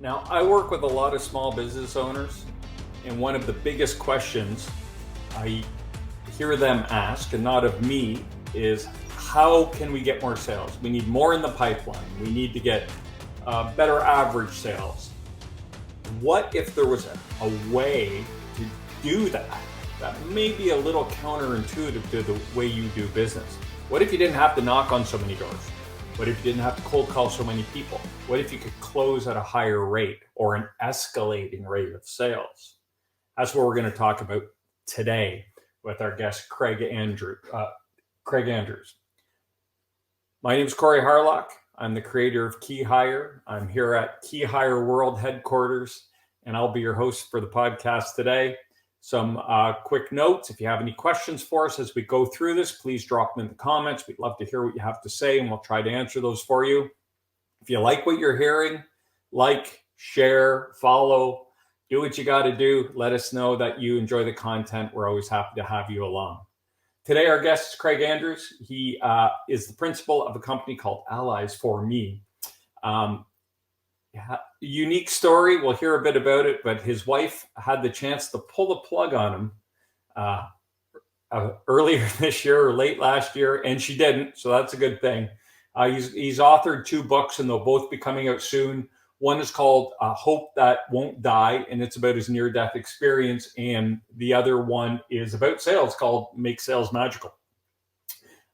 Now, I work with a lot of small business owners, and one of the biggest questions I hear them ask, and not of me, is how can we get more sales? We need more in the pipeline. We need to get better average sales. What if there was a way to do that may be a little counterintuitive to the way you do business? What if you didn't have to knock on so many doors? What if you didn't have to cold call so many people? What if you could close at a higher rate or an escalating rate of sales? That's what we're going to talk about today with our guest, Craig Andrews. My name is Corey Harlock. I'm the creator of Key Hire. I'm here at Key Hire World headquarters, and I'll be your host for the podcast today. Some quick notes. If you have any questions for us as we go through this, please drop them in the comments. We'd love to hear what you have to say, and we'll try to answer those for you. If you like what you're hearing, like, share, follow, do what you got to do. Let us know that you enjoy the content. We're always happy to have you along. Today, our guest is Craig Andrews. He is the principal of a company called Allies for Me. Unique story. We'll hear a bit about it, but his wife had the chance to pull the plug on him earlier this year or late last year, and she didn't. So that's a good thing. He's authored 2 books, and they'll both be coming out soon. One is called Hope That Won't Die, and it's about his near-death experience. And the other one is about sales, called Make Sales Magical.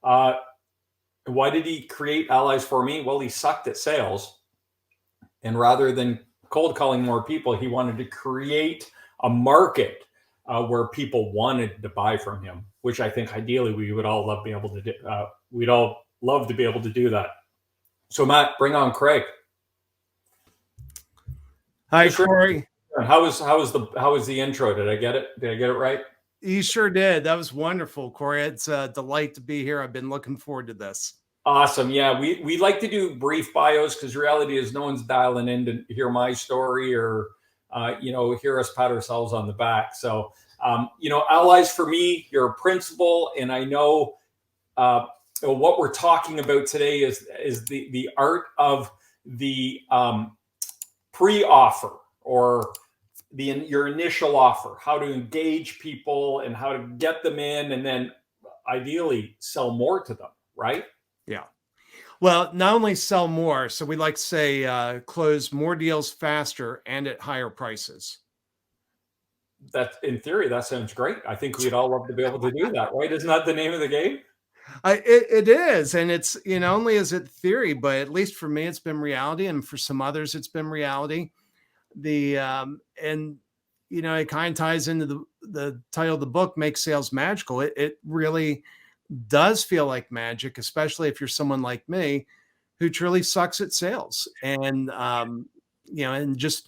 Why did he create Allies for Me? Well, he sucked at sales. And rather than cold calling more people, he wanted to create a market where people wanted to buy from him, which I think ideally we would all love to be able to do. We'd all love to be able to do that. So Matt, bring on Craig. Hi, Corey. How was the intro? Did I get it? Did I get it right? You sure did. That was wonderful, Corey. It's a delight to be here. I've been looking forward to this. Awesome. Yeah, we like to do brief bios because reality is no one's dialing in to hear my story or hear us pat ourselves on the back. So Allies for Me, you're a principal, and I know what we're talking about today is the art of the pre-offer or your initial offer, how to engage people and how to get them in, and then ideally sell more to them, right? Yeah. Well, not only sell more, so we like to say close more deals faster and at higher prices. That, in theory, that sounds great. I think we'd all love to be able to do that, right? Isn't that the name of the game? It is, and it's only is it theory, but at least for me, it's been reality, and for some others, it's been reality. It kind of ties into the title of the book, Make Sales Magical. It really does feel like magic, especially if you're someone like me who truly sucks at sales. And, and just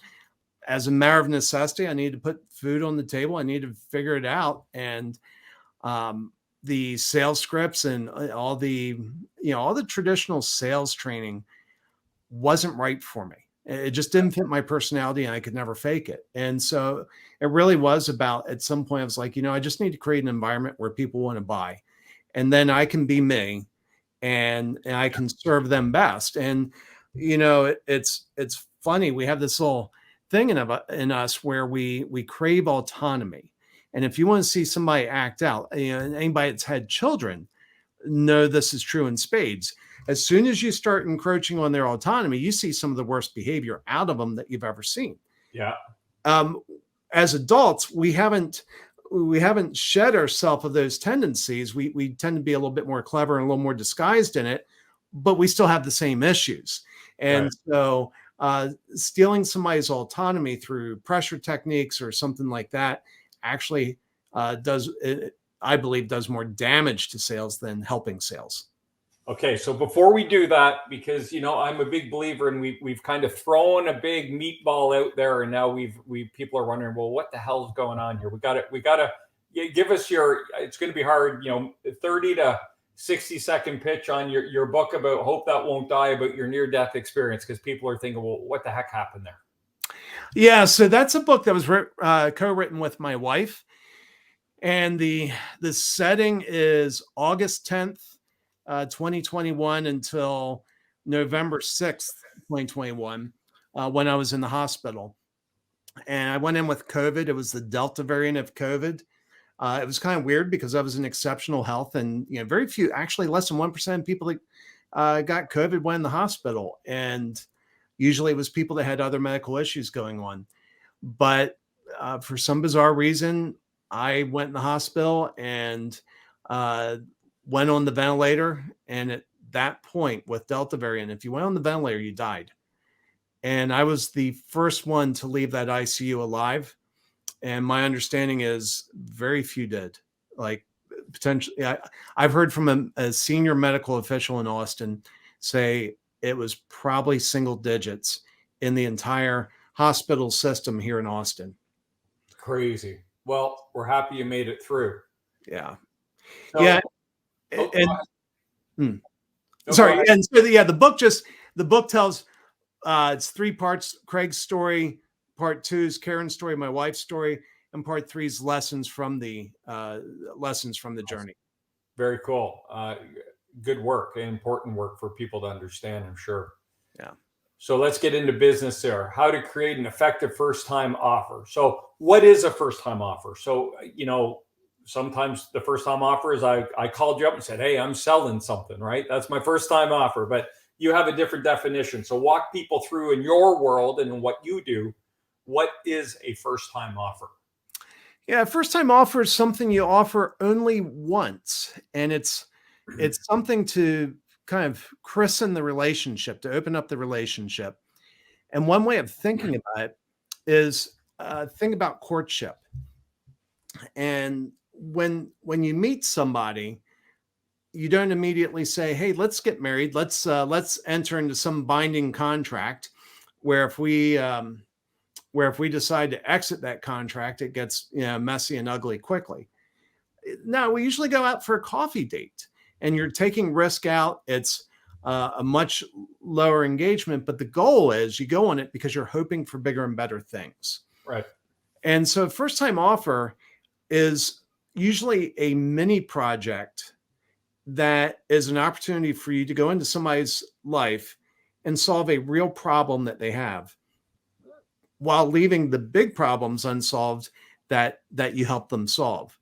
as a matter of necessity, I need to put food on the table. I need to figure it out. And the sales scripts and all the traditional sales training wasn't right for me. It just didn't fit my personality, and I could never fake it. And so it really was about, at some point, I was like, I just need to create an environment where people want to buy. And then I can be me and I can serve them best. And, it's funny. We have this little thing in us where we crave autonomy. And if you want to see somebody act out, anybody that's had children know this is true in spades. As soon as you start encroaching on their autonomy, you see some of the worst behavior out of them that you've ever seen. Yeah. As adults, we haven't shed ourselves of those tendencies. We tend to be a little bit more clever and a little more disguised in it, but we still have the same issues. And right. So stealing somebody's autonomy through pressure techniques or something like that actually I believe does more damage to sales than helping sales. Okay, so before we do that, because I'm a big believer, and we've kind of thrown a big meatball out there, and now people are wondering, well, what the hell's going on here? We gotta give us your. It's going to be hard, 30 to 60-second pitch on your book about Hope That Won't Die, about your near-death experience, because people are thinking, well, what the heck happened there? Yeah, so that's a book that was co-written with my wife, and the setting is August 10th. 2021 until November 6th, 2021. when I was in the hospital. And I went in with COVID. It was the Delta variant of COVID. It was kind of weird because I was in exceptional health, and very few, actually less than 1% of people that got COVID went in the hospital, and usually it was people that had other medical issues going on. But for some bizarre reason, I went in the hospital and went on the ventilator. And at that point, with Delta variant, if you went on the ventilator, you died. And I was the first one to leave that ICU alive. And my understanding is very few did. Like potentially, I've heard from a senior medical official in Austin say it was probably single digits in the entire hospital system here in Austin. Crazy. Well, we're happy you made it through. Yeah. So, Yeah. Sorry. And so, the book tells, it's 3 parts: Craig's story, part 2 is Karen's story, my wife's story, and part 3 is lessons from the journey. Very cool. Good work, important work for people to understand, I'm sure. Yeah. So let's get into business there. How to create an effective first-time offer. So what is a first-time offer? So, sometimes the first-time offer is I called you up and said, hey, I'm selling something, right? That's my first-time offer, but you have a different definition. So walk people through in your world and in what you do. What is a first-time offer? Yeah, first-time offer is something you offer only once, and it's something to kind of christen the relationship, to open up the relationship. And one way of thinking about it is think about courtship. And when you meet somebody, you don't immediately say, hey, let's get married. Let's enter into some binding contract where if we decide to exit that contract, it gets messy and ugly quickly. No, we usually go out for a coffee date, and you're taking risk out. It's a much lower engagement, but the goal is you go on it because you're hoping for bigger and better things. Right. And so first time offer is usually a mini project that is an opportunity for you to go into somebody's life and solve a real problem that they have, while leaving the big problems unsolved that you help them solve.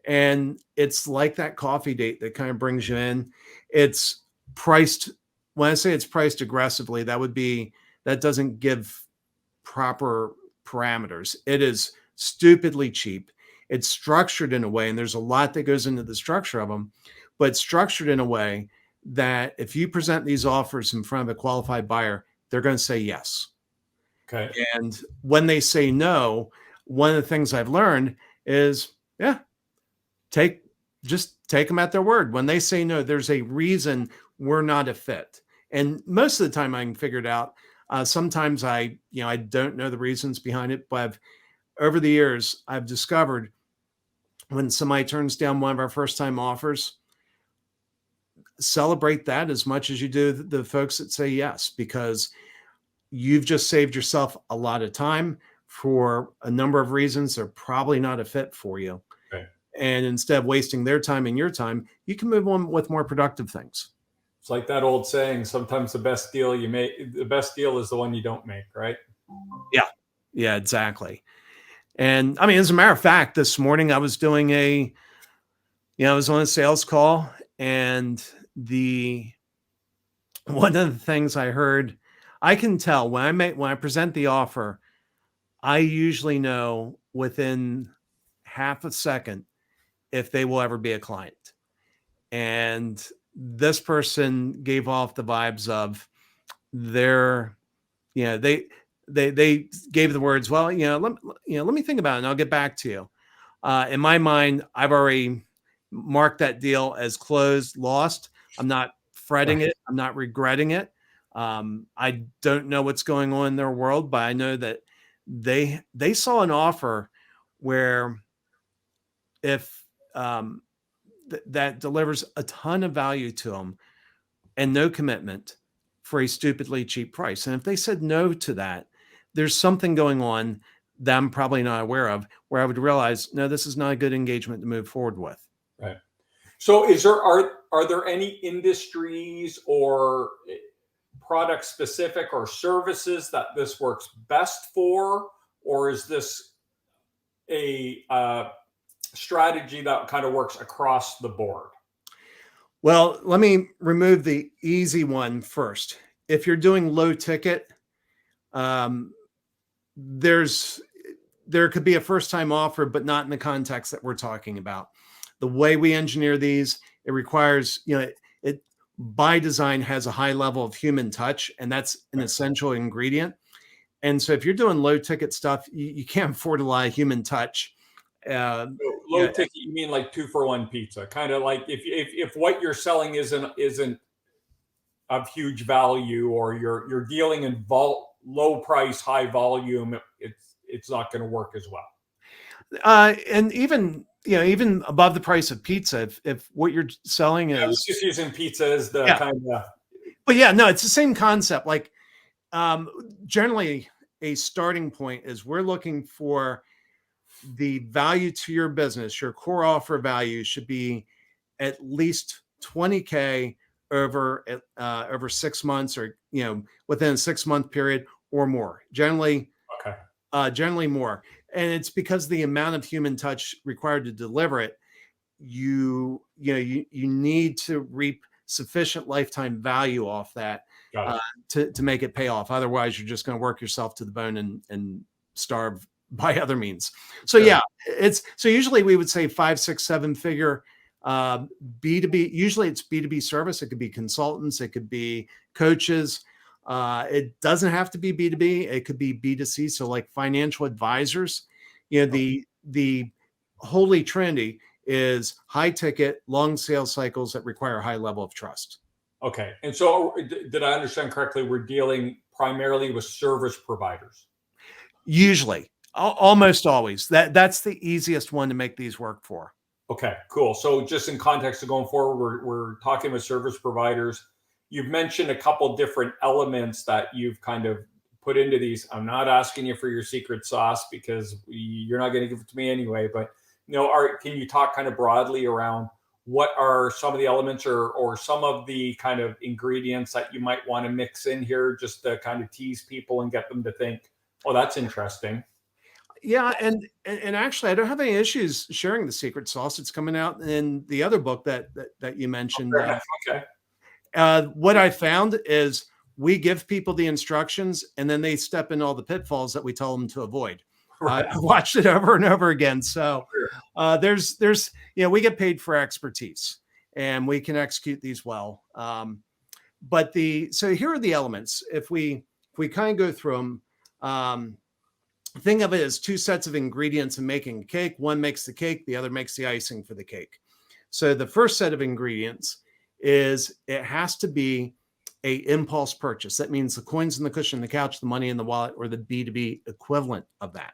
And it's like that coffee date that kind of brings you in. It's priced, when I say it's priced aggressively, that doesn't give proper parameters. It is stupidly cheap. It's structured in a way, and there's a lot that goes into the structure of them, but structured in a way that if you present these offers in front of a qualified buyer, they're going to say yes. Okay. And when they say no, one of the things I've learned is, just take them at their word. When they say no, there's a reason we're not a fit. And most of the time I can figure it out. Sometimes I don't know the reasons behind it, but over the years, I've discovered when somebody turns down one of our first time offers, celebrate that as much as you do the folks that say yes, because you've just saved yourself a lot of time for a number of reasons. They're probably not a fit for you. Okay. And instead of wasting their time and your time, you can move on with more productive things. It's like that old saying, sometimes the best deal is the one you don't make, right? Yeah, exactly. And I mean, as a matter of fact, this morning I was doing I was on a sales call, and one of the things I heard, I can tell when I present the offer, I usually know within half a second if they will ever be a client. And this person gave off the vibes of they gave the words, well, let me think about it and I'll get back to you. In my mind, I've already marked that deal as closed, lost. I'm not fretting it. I'm not regretting it. I don't know what's going on in their world, but I know that they saw an offer where if that delivers a ton of value to them and no commitment for a stupidly cheap price. And if they said no to that, there's something going on that I'm probably not aware of, where I would realize, no, this is not a good engagement to move forward with. Right. So are there any industries or product specific or services that this works best for, or is this a strategy that kind of works across the board? Well, let me remove the easy one first. If you're doing low ticket, um, there's there could be a first time offer, but not in the context that we're talking about. The way we engineer these, it requires, it by design has a high level of human touch, and that's an essential ingredient. And so if you're doing low ticket stuff, you can't afford a lot of human touch. So You low know, ticket, you mean like 2-for-1 pizza, kind of like if what you're selling isn't of huge value, or you're dealing in low price, high volume, it's not going to work as well. and even even above the price of pizza, if what you're selling I was is just using pizza as the yeah, kind of but yeah, no, it's the same concept. Like um, generally, a starting point is we're looking for the value to your business. Your core offer value should be at least 20K over 6 months, or within a 6 month period or more. okay. Generally more, and it's because the amount of human touch required to deliver it. You need to reap sufficient lifetime value off that Got it. to make it pay off. Otherwise, you're just going to work yourself to the bone and starve by other means. So Sure. yeah, it's so usually we would say 5, 6, 7 figure B2B. Usually it's B2B service. It could be consultants. It could be coaches. It doesn't have to be B2B. It could be B2C. So like financial advisors, the holy trinity is high ticket, long sales cycles that require a high level of trust. Okay. And so did I understand correctly? We're dealing primarily with service providers. Usually, almost always. That's the easiest one to make these work for. Okay, cool. So just in context of going forward, we're talking with service providers. You've mentioned a couple different elements that you've kind of put into these. I'm not asking you for your secret sauce because you're not going to give it to me anyway, but can you talk kind of broadly around what are some of the elements, or some of the kind of ingredients that you might want to mix in here, just to kind of tease people and get them to think, oh, that's interesting. Yeah, and actually, I don't have any issues sharing the secret sauce. It's coming out in the other book that you mentioned. Fair enough. Okay. What I found is we give people the instructions, and then they step in all the pitfalls that we tell them to avoid. Right. I've watched it over and over again. So there's we get paid for expertise, and we can execute these well. So here are the elements. If we kind of go through them. Think of it as two sets of ingredients in making a cake. One makes the cake, the other makes the icing for the cake. So the first set of ingredients is it has to be a impulse purchase. That means the coins in the cushion, the couch, the money in the wallet, or the B2B equivalent of that.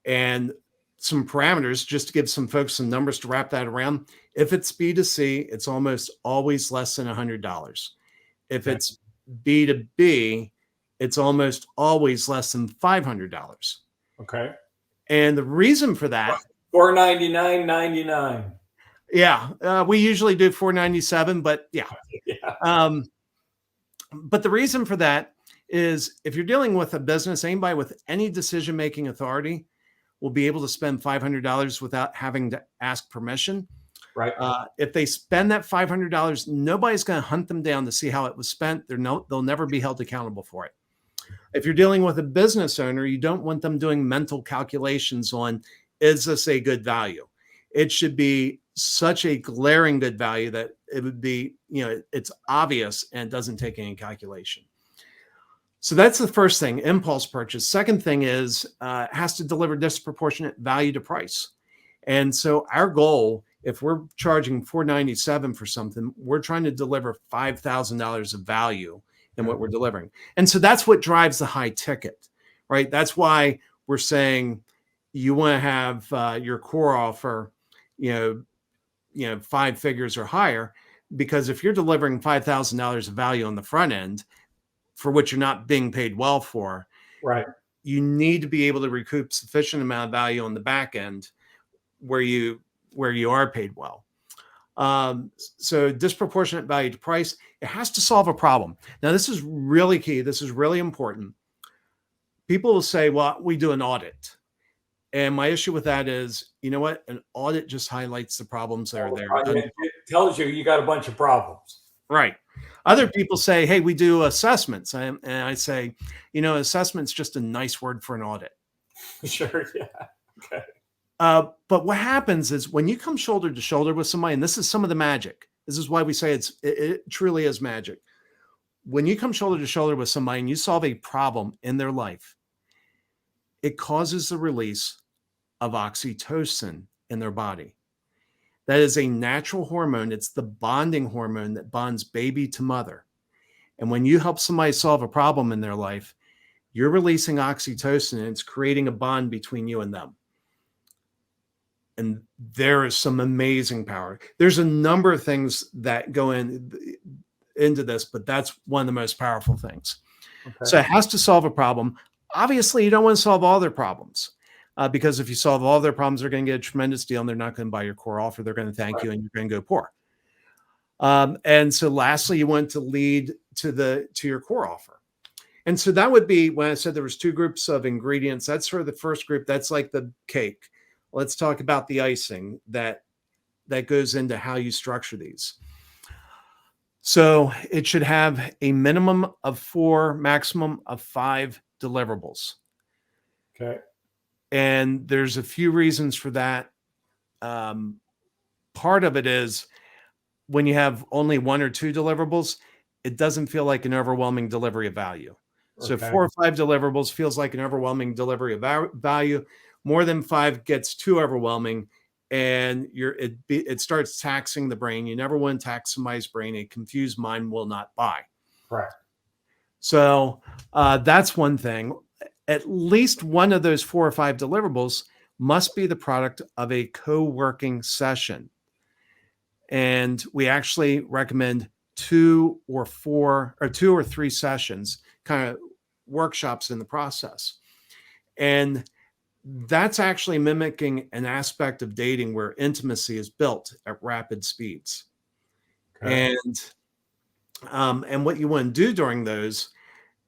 And some parameters, just to give some folks some numbers to wrap that around. If it's B2C, it's almost always less than $100. If it's B2B, it's almost always less than $500. Okay. And the reason for that, $499.99. Yeah, we usually do $497, but yeah. But the reason for that is if you're dealing with a business, anybody with any decision-making authority will be able to spend $500 without having to ask permission. Right. If they spend that $500, nobody's going to hunt them down to see how it was spent. They'll never be held accountable for it. If you're dealing with a business owner, you don't want them doing mental calculations on, is this a good value? It should be such a glaring good value that it would be, it's obvious and doesn't take any calculation. So that's the first thing, impulse purchase. Second thing is it has to deliver disproportionate value to price. And so our goal, if we're charging $497 for something, we're trying to deliver $5,000 of value in what we're delivering. And so that's what drives the high ticket, right? That's why we're saying you want to have your core offer, 5 figures or higher, because if you're delivering $5,000 of value on the front end for what you're not being paid well for, right, you need to be able to recoup sufficient amount of value on the back end where you are paid well. So disproportionate value to price, it has to solve a problem. Now, this is really key. This is really important. People will say, well, we do an audit. And my issue with that is, you know what? An audit just highlights the problems that are there. It tells you you got a bunch of problems. Right. Other people say, hey, we do assessments. And I say, assessment's just a nice word for an audit. Sure. Yeah. Okay. But what happens is when you come shoulder to shoulder with somebody, and this is some of the magic. This is why we say it truly is magic. When you come shoulder to shoulder with somebody and you solve a problem in their life, it causes the release of oxytocin in their body. That is a natural hormone. It's the bonding hormone that bonds baby to mother. And when you help somebody solve a problem in their life, you're releasing oxytocin and it's creating a bond between you and them. And there is some amazing power. There's a number of things that go into this, but that's one of the most powerful things. Okay. So it has to solve a problem. Obviously, you don't want to solve all their problems because if you solve all their problems, they're going to get a tremendous deal and they're not going to buy your core offer. They're going to thank you and you're going to go poor. And so lastly, you want to lead to your core offer. And so that would be when I said there was 2 groups of ingredients. That's sort of the first group. That's like the cake. Let's talk about the icing that goes into how you structure these. So it should have a minimum of 4, maximum of 5 deliverables. Okay. And there's a few reasons for that. Part of it is when you have only 1 or 2 deliverables, it doesn't feel like an overwhelming delivery of value. So 4 or 5 deliverables feels like an overwhelming delivery of value. More than 5 gets too overwhelming, and it starts taxing the brain. You never want to tax somebody's brain. A confused mind will not buy. Right. So that's one thing. At least one of those 4 or 5 deliverables must be the product of a co-working session. And we actually recommend 2 or 3 sessions, kind of workshops in the process. And that's actually mimicking an aspect of dating where intimacy is built at rapid speeds. Okay. And what you want to do during those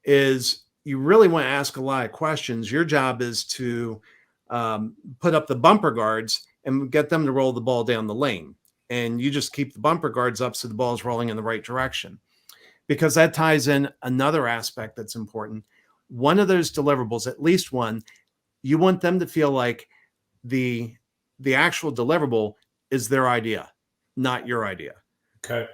is you really want to ask a lot of questions. Your job is to put up the bumper guards and get them to roll the ball down the lane. And you just keep the bumper guards up so the ball is rolling in the right direction. Because that ties in another aspect that's important. One of those deliverables, at least one, you want them to feel like the actual deliverable is their idea, not your idea. Okay.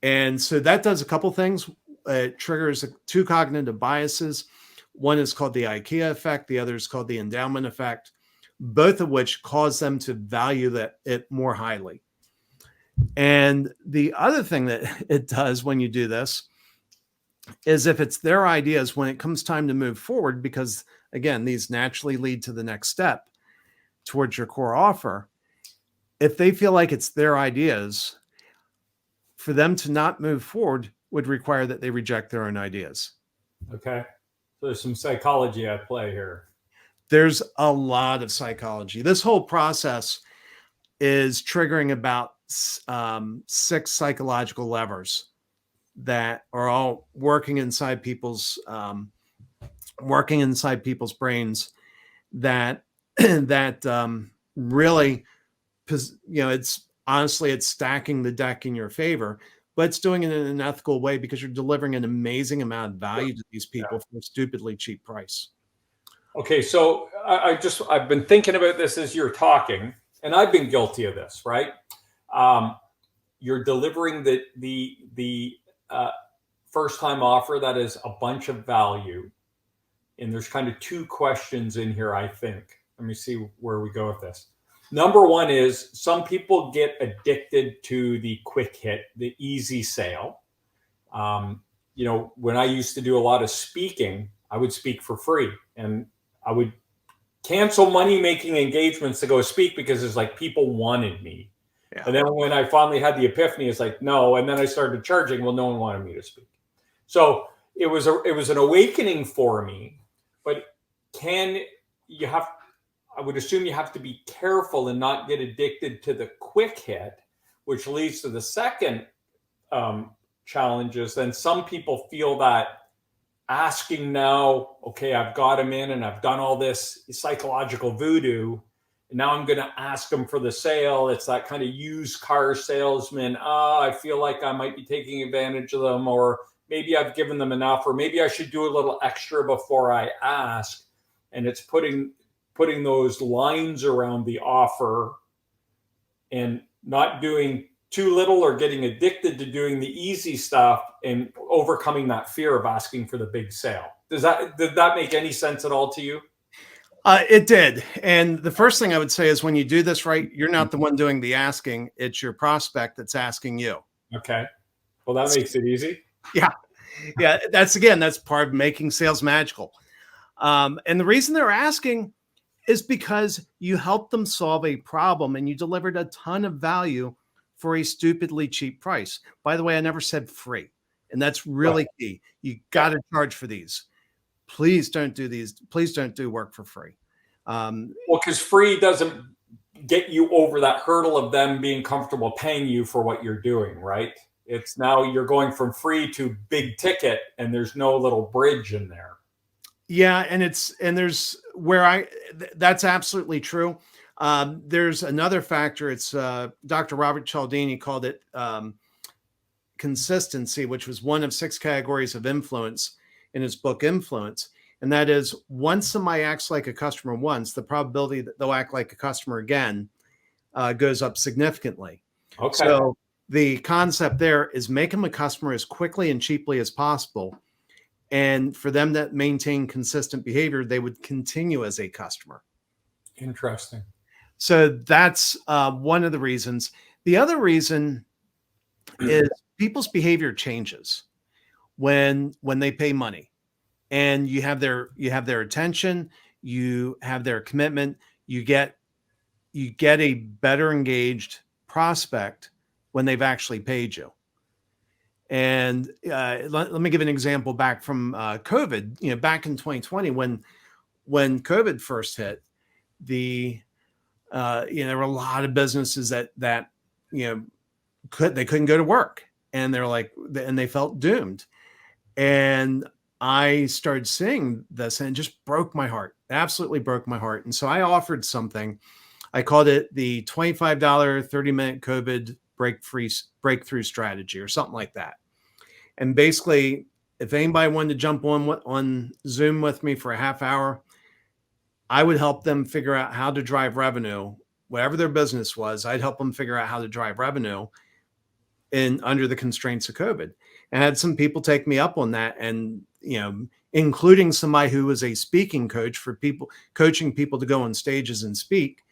And so that does a couple things. It triggers 2 cognitive biases. One is called the IKEA effect. The other is called the endowment effect, both of which cause them to value it more highly. And the other thing that it does when you do this is if it's their ideas, when it comes time to move forward, because again, these naturally lead to the next step towards your core offer. If they feel like it's their ideas, for them to not move forward would require that they reject their own ideas. Okay. So there's some psychology at play here. There's a lot of psychology. This whole process is triggering about 6 psychological levers that are all working inside people's brains that really, it's stacking the deck in your favor, but it's doing it in an ethical way because you're delivering an amazing amount of value to these people for a stupidly cheap price. Okay, so I've been thinking about this as you're talking, and I've been guilty of this, right? You're delivering the first time offer that is a bunch of value. And there's kind of 2 questions in here, I think. Let me see where we go with this. Number 1 is some people get addicted to the quick hit, the easy sale. When I used to do a lot of speaking, I would speak for free and I would cancel money-making engagements to go speak because it's like people wanted me. Yeah. And then when I finally had the epiphany, it's like, no. And then I started charging. Well, no one wanted me to speak. So it was an awakening for me. But I would assume you have to be careful and not get addicted to the quick hit, which leads to the second challenge is then some people feel that asking now, okay, I've got them in and I've done all this psychological voodoo. And now I'm going to ask them for the sale. It's that kind of used car salesman. I feel like I might be taking advantage of them, or maybe I've given them enough, or maybe I should do a little extra before I ask. And it's putting those lines around the offer and not doing too little or getting addicted to doing the easy stuff and overcoming that fear of asking for the big sale. Did that make any sense at all to you? It did. And the first thing I would say is when you do this right, you're not the one doing the asking. It's your prospect that's asking you. Okay. Well, that makes it easy. Yeah. Yeah. That's part of making sales magical. And the reason they're asking is because you helped them solve a problem and you delivered a ton of value for a stupidly cheap price. By the way, I never said free. And that's really key. You got to charge for these. Please don't do these. Please don't do work for free. Well, because free doesn't get you over that hurdle of them being comfortable paying you for what you're doing, right? It's now you're going from free to big ticket and there's no little bridge in there. Yeah. That's absolutely true. There's another factor. It's Dr. Robert Cialdini called it consistency, which was one of 6 categories of influence in his book Influence. And that is, once somebody acts like a customer once, the probability that they'll act like a customer again goes up significantly. Okay. So the concept there is make them a customer as quickly and cheaply as possible. And for them that maintain consistent behavior, they would continue as a customer. Interesting. So that's one of the reasons. The other reason is people's behavior changes when they pay money, and you have their attention, you have their commitment, you get a better engaged prospect when they've actually paid you. And let me give an example back from COVID. Back in 2020, when COVID first hit, there were a lot of businesses that couldn't go to work, and they felt doomed. And I started seeing this, and it just broke my heart. It absolutely broke my heart. And so I offered something. I called it the $25 30-minute COVID breakthrough strategy, or something like that. And basically, if anybody wanted to jump on Zoom with me for a half hour, I would help them figure out how to drive revenue. Whatever their business was, I'd help them figure out how to drive revenue under the constraints of COVID. And I had some people take me up on that, and including somebody who was a speaking coach for people, coaching people to go on stages and speak.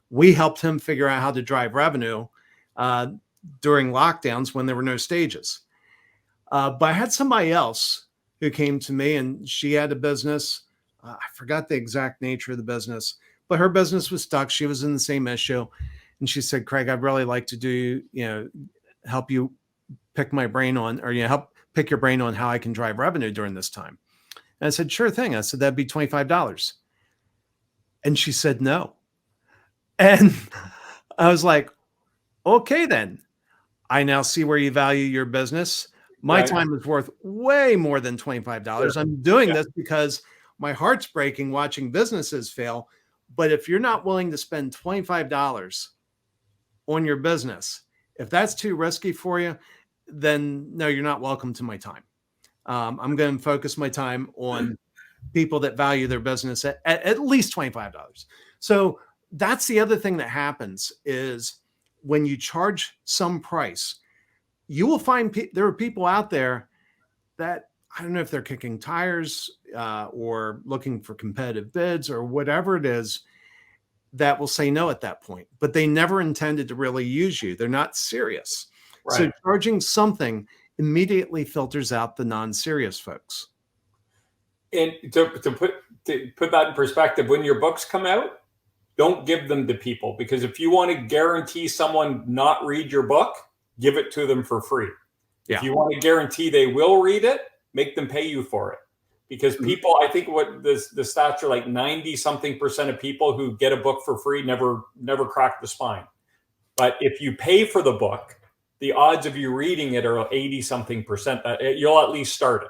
We helped him figure out how to drive revenue during lockdowns when there were no stages. But I had somebody else who came to me, and she had a business. I forgot the exact nature of the business, but her business was stuck. She was in the same issue. And she said, Craig, I'd really like to help you pick my brain on, or help pick your brain on how I can drive revenue during this time. And I said, sure thing. I said, that'd be $25. And she said, no. And I was like, okay, then I now see where you value your business. My time is worth way more than $25. Sure. I'm doing this because my heart's breaking watching businesses fail. But if you're not willing to spend $25 on your business, if that's too risky for you, then no, you're not welcome to my time. I'm going to focus my time on people that value their business at least $25. So that's the other thing that happens is when you charge some price, you will find there are people out there that, I don't know if they're kicking tires or looking for competitive bids or whatever it is, that will say no at that point, but they never intended to really use you. They're not serious. Right. So charging something immediately filters out the non-serious folks. And to put that in perspective, when your books come out, don't give them to people, because if you want to guarantee someone not read your book, give it to them for free. Yeah. If you want to guarantee they will read it, make them pay you for it. Because people, I think what the stats are like 90-something% of people who get a book for free never crack the spine. But if you pay for the book, the odds of you reading it are 80 something percent that you'll at least start it.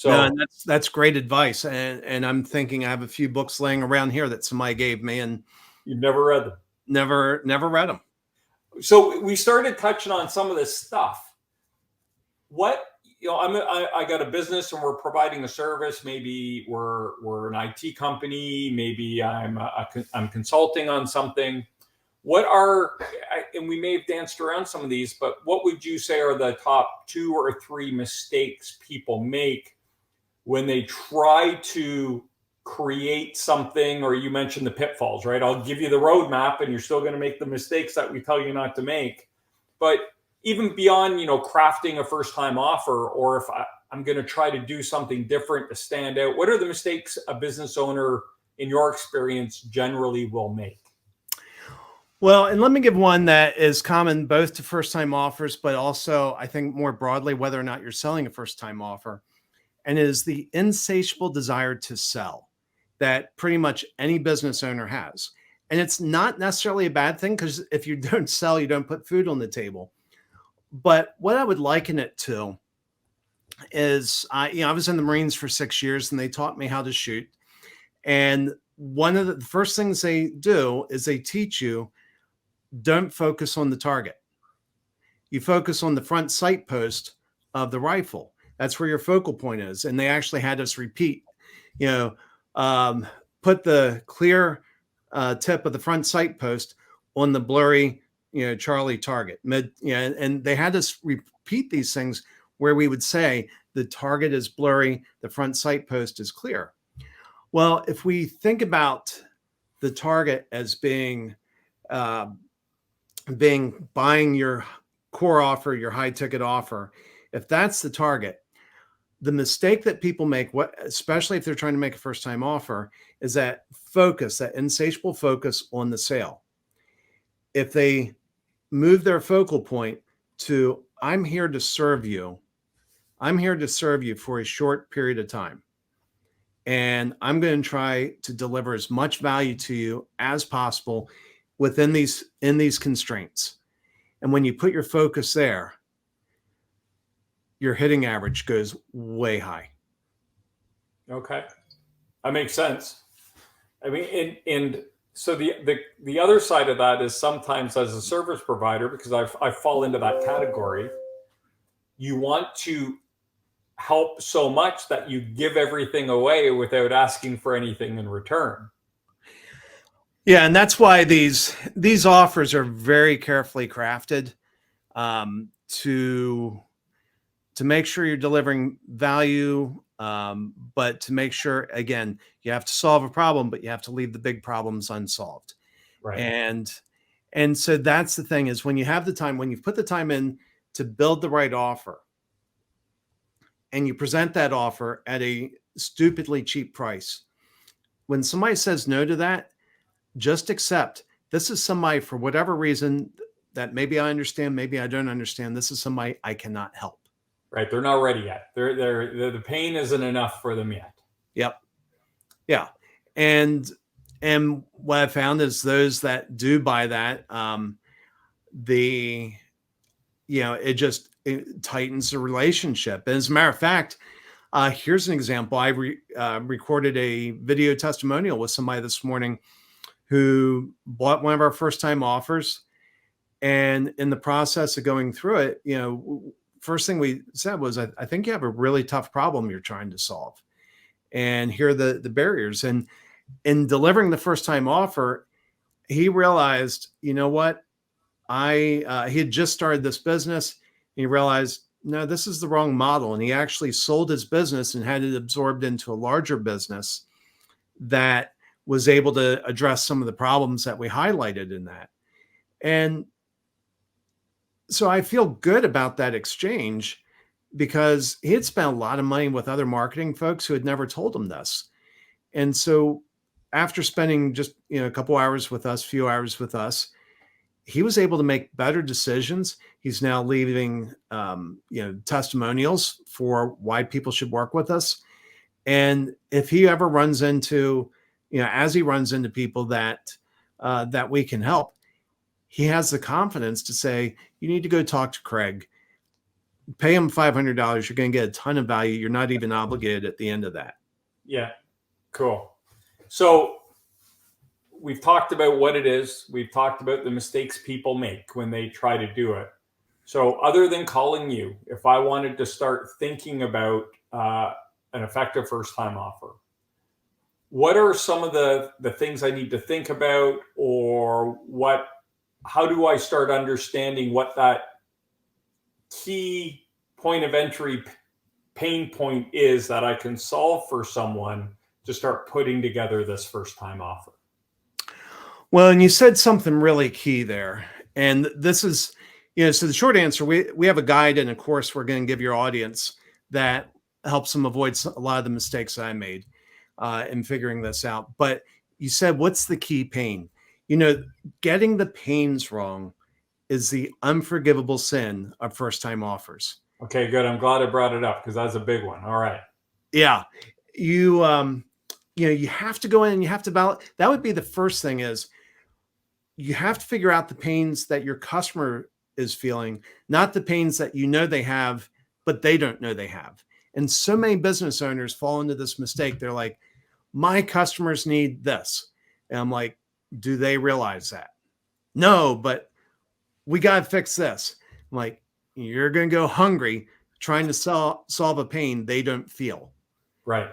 No, So and that's great advice. And I'm thinking I have a few books laying around here that somebody gave me and you've never read them. never read them. So we started touching on some of this stuff. What, I got a business and we're providing a service. Maybe we're an IT company. Maybe I'm consulting on something. What are, and we may have danced around some of these, but what would you say are the top 2 or 3 mistakes people make when they try to create something? Or you mentioned the pitfalls, right? I'll give you the roadmap and you're still going to make the mistakes that we tell you not to make. But even beyond, crafting a first time offer, or if I'm going to try to do something different to stand out, what are the mistakes a business owner, in your experience, generally will make? Well, and let me give one that is common both to first time offers, but also I think more broadly, whether or not you're selling a first time offer, and it is the insatiable desire to sell that pretty much any business owner has. And it's not necessarily a bad thing, because if you don't sell, you don't put food on the table. But what I would liken it to is, I was in the Marines for 6 years and they taught me how to shoot. And one of the first things they do is they teach you, don't focus on the target. You focus on the front sight post of the rifle. That's where your focal point is. And they actually had us repeat, put the clear tip of the front sight post on the blurry, Charlie target. And they had us repeat these things where we would say the target is blurry, the front sight post is clear. Well, if we think about the target as being buying your core offer, your high ticket offer, if that's the target, the mistake that people make, especially if they're trying to make a first time offer, is that insatiable focus on the sale. If they move their focal point to, I'm here to serve you for a short period of time, and I'm going to try to deliver as much value to you as possible in these constraints. And when you put your focus there, your hitting average goes way high. Okay. That makes sense. I mean, and so the other side of that is, sometimes as a service provider, because I fall into that category, you want to help so much that you give everything away without asking for anything in return. Yeah, and that's why these offers are very carefully crafted to make sure you're delivering value, but to make sure, again, you have to solve a problem, but you have to leave the big problems unsolved. Right. And so that's the thing, is when you have the time, when you've put the time in to build the right offer, and you present that offer at a stupidly cheap price, when somebody says no to that, just accept, this is somebody, for whatever reason that maybe I understand, maybe I don't understand, this is somebody I cannot help. Right. They're not ready yet. The pain isn't enough for them yet. Yep. Yeah. And what I found is those that do buy that, it tightens the relationship. And as a matter of fact, here's an example. I recorded a video testimonial with somebody this morning who bought one of our first time offers. And in the process of going through it, first thing we said was, I think you have a really tough problem you're trying to solve. And here are the barriers. And in delivering the first time offer, he realized, what? He had just started this business. And he realized, no, this is the wrong model. And he actually sold his business and had it absorbed into a larger business that was able to address some of the problems that we highlighted in that. And so I feel good about that exchange, because he had spent a lot of money with other marketing folks who had never told him this. And so after spending just, a few hours with us, he was able to make better decisions. He's now leaving, testimonials for why people should work with us. And if he ever runs into, as he runs into people that we can help, he has the confidence to say, you need to go talk to Craig, pay him $500. You're going to get a ton of value. You're not even obligated at the end of that. Yeah, cool. So we've talked about what it is. We've talked about the mistakes people make when they try to do it. So other than calling you, if I wanted to start thinking about an effective first-time offer, what are some of the things I need to think about, or how do I start understanding what that key point of entry pain point is that I can solve for someone to start putting together this first-time offer? Well, and you said something really key there. And this is, so the short answer, we have a guide and a course we're going to give your audience that helps them avoid a lot of the mistakes that I made in figuring this out. But you said, what's the key pain? Getting the pains wrong is the unforgivable sin of first-time offers. Okay, good. I'm glad I brought it up because that's a big one. All right. Yeah. You have to go in and you have to balance. That would be the first thing, is you have to figure out the pains that your customer is feeling, not the pains that they have, but they don't know they have. And so many business owners fall into this mistake. They're like, my customers need this. And I'm like, do they realize that? No, but we got to fix this. I'm like, you're going to go hungry trying to solve a pain they don't feel. Right.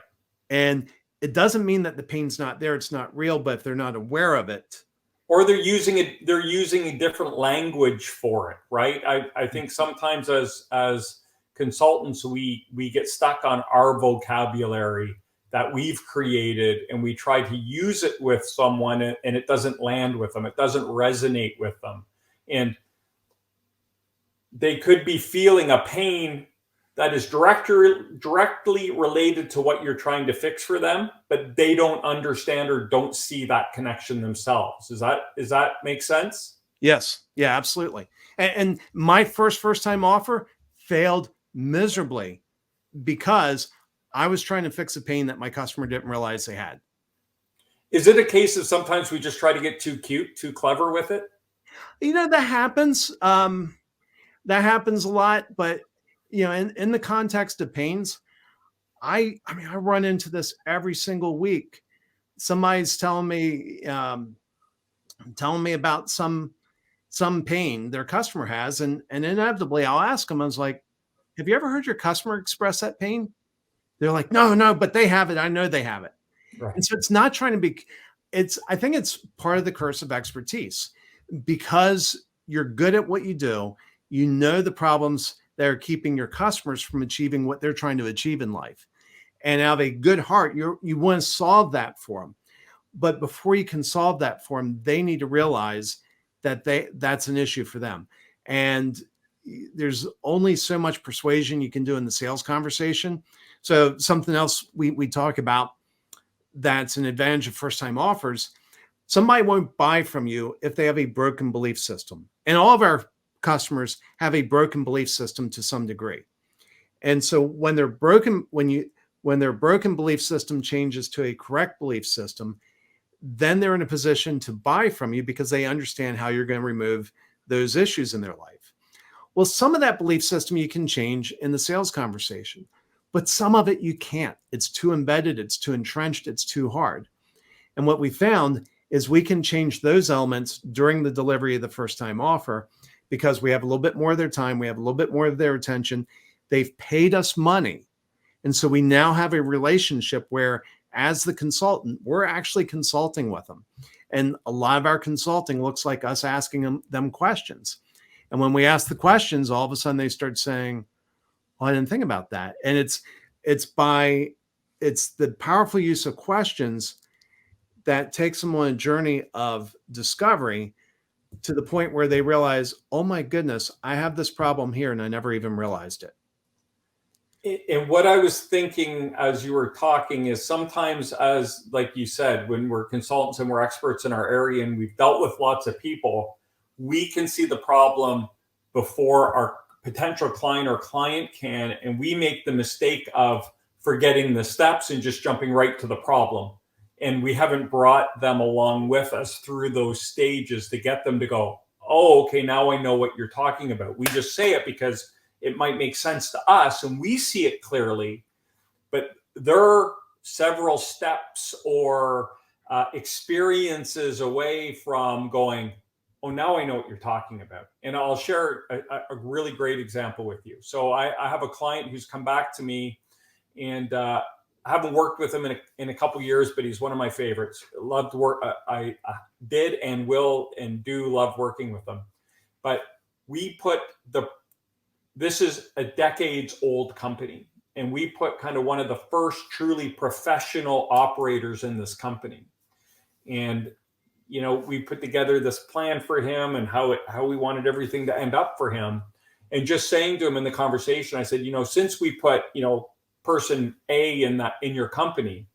And it doesn't mean that the pain's not there. It's not real, but if they're not aware of it, or they're using a different language for it, right? I think sometimes as consultants, we get stuck on our vocabulary that we've created, and we try to use it with someone, and it doesn't land with them. It doesn't resonate with them. And they could be feeling a pain that is directly related to what you're trying to fix for them, but they don't understand or don't see that connection themselves. Does that make sense? Yes. Yeah, absolutely. And my first-time offer failed miserably because I was trying to fix a pain that my customer didn't realize they had. Is it a case of sometimes we just try to get too cute, too clever with it? That happens. That happens a lot, but in the context of pains, I run into this every single week. Somebody's telling me about some pain their customer has, and inevitably I'll ask them. I was like, have you ever heard your customer express that pain? They're like, no, but they have it. I know they have it. Right. And so it's not trying to be. I think it's part of the curse of expertise, because you're good at what you do. The problems that are keeping your customers from achieving what they're trying to achieve in life. And out of a good heart, you want to solve that for them. But before you can solve that for them, they need to realize that that's an issue for them. And there's only so much persuasion you can do in the sales conversation. So something else we talk about that's an advantage of first-time offers, somebody won't buy from you if they have a broken belief system. And all of our customers have a broken belief system to some degree. And so when their broken belief system changes to a correct belief system, then they're in a position to buy from you because they understand how you're going to remove those issues in their life. Well, some of that belief system you can change in the sales conversation, but some of it you can't. It's too embedded, it's too entrenched, it's too hard. And what we found is we can change those elements during the delivery of the first-time offer, because we have a little bit more of their time, we have a little bit more of their attention. They've paid us money. And so we now have a relationship where, as the consultant, we're actually consulting with them. And a lot of our consulting looks like us asking them questions. And when we ask the questions, all of a sudden they start saying, well, I didn't think about that. And it's the powerful use of questions that takes them on a journey of discovery to the point where they realize, oh my goodness, I have this problem here and I never even realized it. And what I was thinking as you were talking is sometimes, as like you said, when we're consultants and we're experts in our area and we've dealt with lots of people, we can see the problem before our potential client or client can, and we make the mistake of forgetting the steps and just jumping right to the problem. And we haven't brought them along with us through those stages to get them to go, oh, okay, now I know what you're talking about. We just say it because it might make sense to us and we see it clearly, but there are several steps or experiences away from going, oh, now I know what you're talking about. And I'll share a really great example with you. So I have a client who's come back to me, and I haven't worked with him in a couple years, but he's one of my favorites. Love to work. I did and will and do love working with him. But this is a decades old company, and we put kind of one of the first truly professional operators in this company. And we put together this plan for him and how we wanted everything to end up for him. And just saying to him in the conversation, I said, since we put, person A in your company,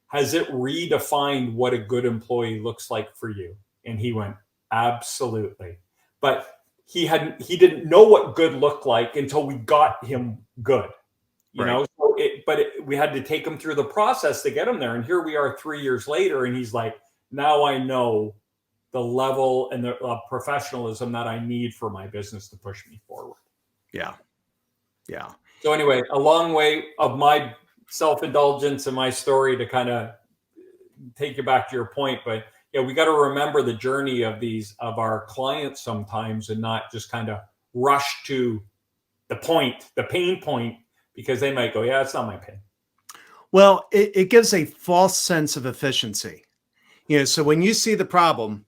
has it redefined what a good employee looks like for you? And he went, absolutely. But he didn't know what good looked like until we got him good, Right. So we had to take him through the process to get him there. And here we are 3 years later, and he's like, now I know the level and the professionalism that I need for my business to push me forward. Yeah. Yeah. So anyway, a long way of my self-indulgence and my story to kind of take you back to your point. But yeah, we got to remember the journey of our clients sometimes, and not just kind of rush to the pain point, because they might go, yeah, it's not my pain. Well, it gives a false sense of efficiency. So when you see the problem,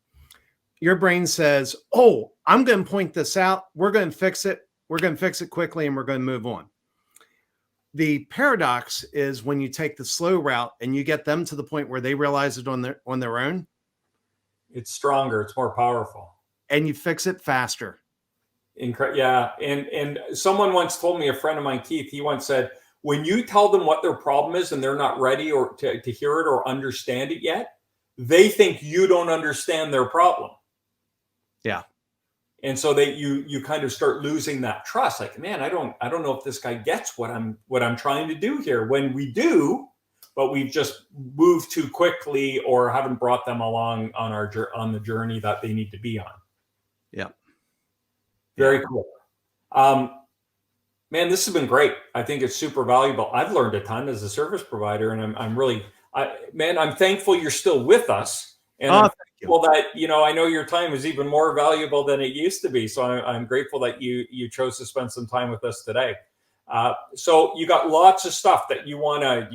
your brain says, oh, I'm going to point this out. We're going to fix it. We're going to fix it quickly, and we're going to move on. The paradox is when you take the slow route and you get them to the point where they realize it on their own. It's stronger. It's more powerful. And you fix it faster. Yeah. And someone once told me, a friend of mine, Keith, he once said, when you tell them what their problem is and they're not ready or to hear it or understand it yet, they think you don't understand their problem. Yeah. And so you kind of start losing that trust. Like, man, I don't know if this guy gets what I'm trying to do here. When we do, but we've just moved too quickly or haven't brought them along on the journey that they need to be on. Yeah. Very cool. Man, this has been great. I think it's super valuable. I've learned a ton as a service provider, and I'm thankful you're still with us. And I'm thankful that, I know your time is even more valuable than it used to be. So I'm grateful that you chose to spend some time with us today. So you got lots of stuff that you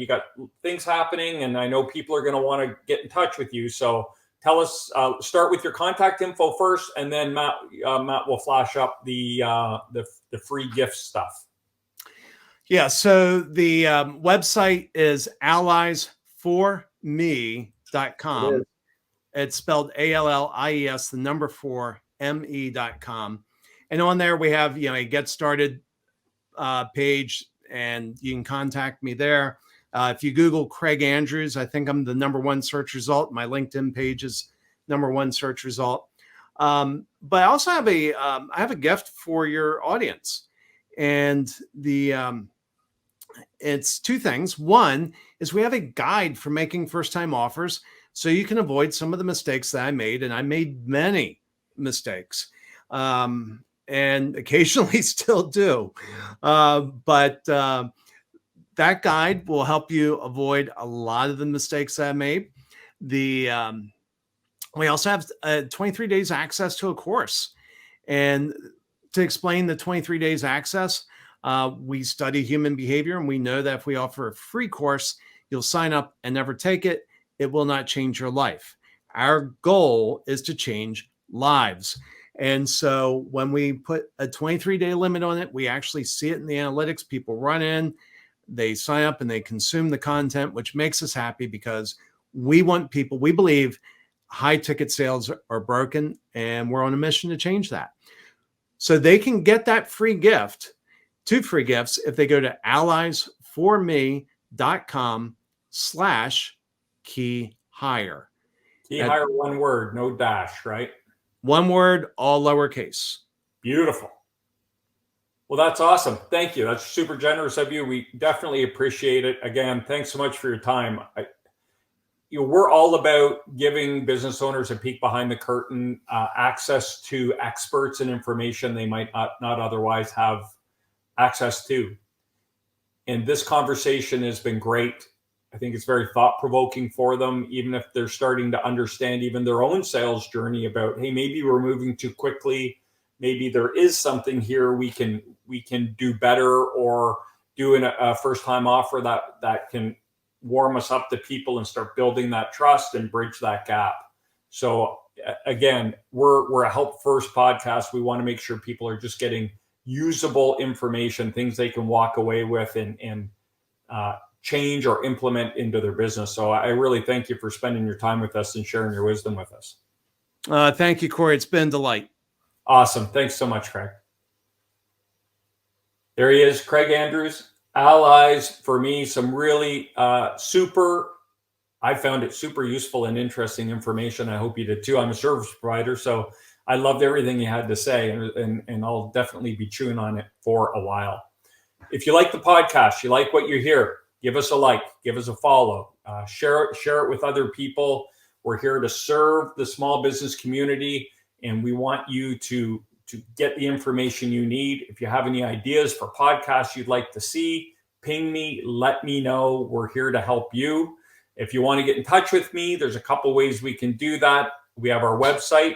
got things happening, and I know people are going to want to get in touch with you. So tell us, start with your contact info first, and then Matt will flash up the free gift stuff. Yeah. So the website is allies4me.com. It's spelled ALLIES, the number 4 ME.com. And on there we have, a get started page, and you can contact me there. If you Google Craig Andrews, I think I'm the number 1 search result. My LinkedIn page is number 1 search result. But I also have I have a gift for your audience, and it's 2 things. One is we have a guide for making first-time offers, so you can avoid some of the mistakes that I made, and I made many mistakes, and occasionally still do. But that guide will help you avoid a lot of the mistakes that I made. We also have 23 days access to a course. And to explain the 23 days access, we study human behavior, and we know that if we offer a free course, you'll sign up and never take it. It will not change your life. Our goal is to change lives. And so when we put a 23-day limit on it, we actually see it in the analytics. People run in, they sign up, and they consume the content, which makes us happy, because we believe high ticket sales are broken, and we're on a mission to change that. So they can get that free gift, 2 free gifts, if they go to allies4me.com/key hire. Key hire, one word, no dash, right? One word, all lowercase. Beautiful. Well, that's awesome. Thank you. That's super generous of you. We definitely appreciate it. Again, thanks so much for your time. we're all about giving business owners a peek behind the curtain, access to experts and information they might not otherwise have access to. And this conversation has been great. I think it's very thought-provoking for them, even if they're starting to understand even their own sales journey about, hey, maybe we're moving too quickly. Maybe there is something here we can do better, or do a first-time offer that can warm us up to people and start building that trust and bridge that gap. So again, we're a help first podcast. We want to make sure people are just getting usable information, things they can walk away with and change or implement into their business. So I really thank you for spending your time with us and sharing your wisdom with us. Thank you, Corey. It's been a delight. Awesome. Thanks so much, Craig. There he is, Craig Andrews. Allies, for me, some really I found it super useful and interesting information. I hope you did too. I'm a service provider, so I loved everything you had to say, and I'll definitely be chewing on it for a while. If you like the podcast, you like what you hear, give us a like, give us a follow, share it with other people. We're here to serve the small business community, and we want you to get the information you need. If you have any ideas for podcasts you'd like to see, ping me, let me know. We're here to help you. If you want to get in touch with me, there's a couple ways we can do that. We have our website.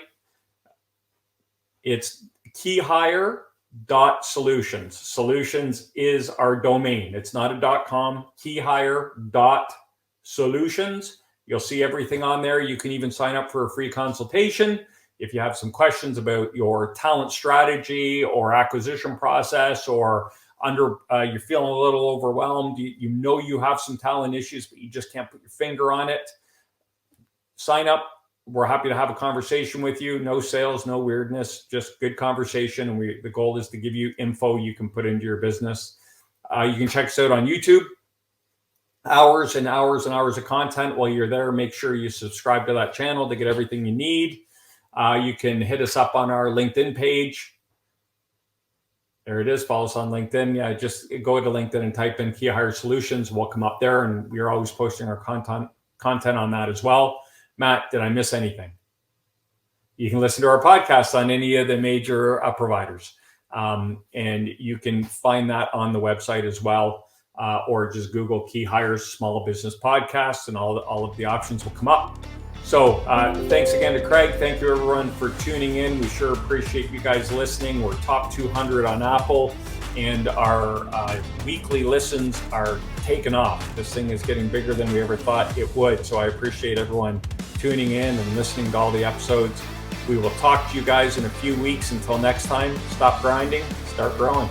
It's keyhire.solutions. Solutions is our domain. It's not a .com. Keyhire.solutions. You'll see everything on there. You can even sign up for a free consultation if you have some questions about your talent strategy or acquisition process, or you're feeling a little overwhelmed. You know you have some talent issues, but you just can't put your finger on it. Sign up. We're happy to have a conversation with you. No sales, no weirdness, just good conversation. And the goal is to give you info you can put into your business. You can check us out on YouTube. Hours and hours and hours of content. While you're there, make sure you subscribe to that channel to get everything you need. You can hit us up on our LinkedIn page. There it is. Follow us on LinkedIn. Yeah, just go to LinkedIn and type in Key Hire Solutions. We'll come up there, and we're always posting our content on that as well. Matt, did I miss anything? You can listen to our podcast on any of the major providers. And you can find that on the website as well, or just Google Key Hires Small Business Podcast, and all of the options will come up. So thanks again to Craig. Thank you, everyone, for tuning in. We sure appreciate you guys listening. We're top 200 on Apple, and our weekly listens are taking off. This thing is getting bigger than we ever thought it would. So I appreciate everyone tuning in and listening to all the episodes. We will talk to you guys in a few weeks. Until next time, stop grinding, start growing.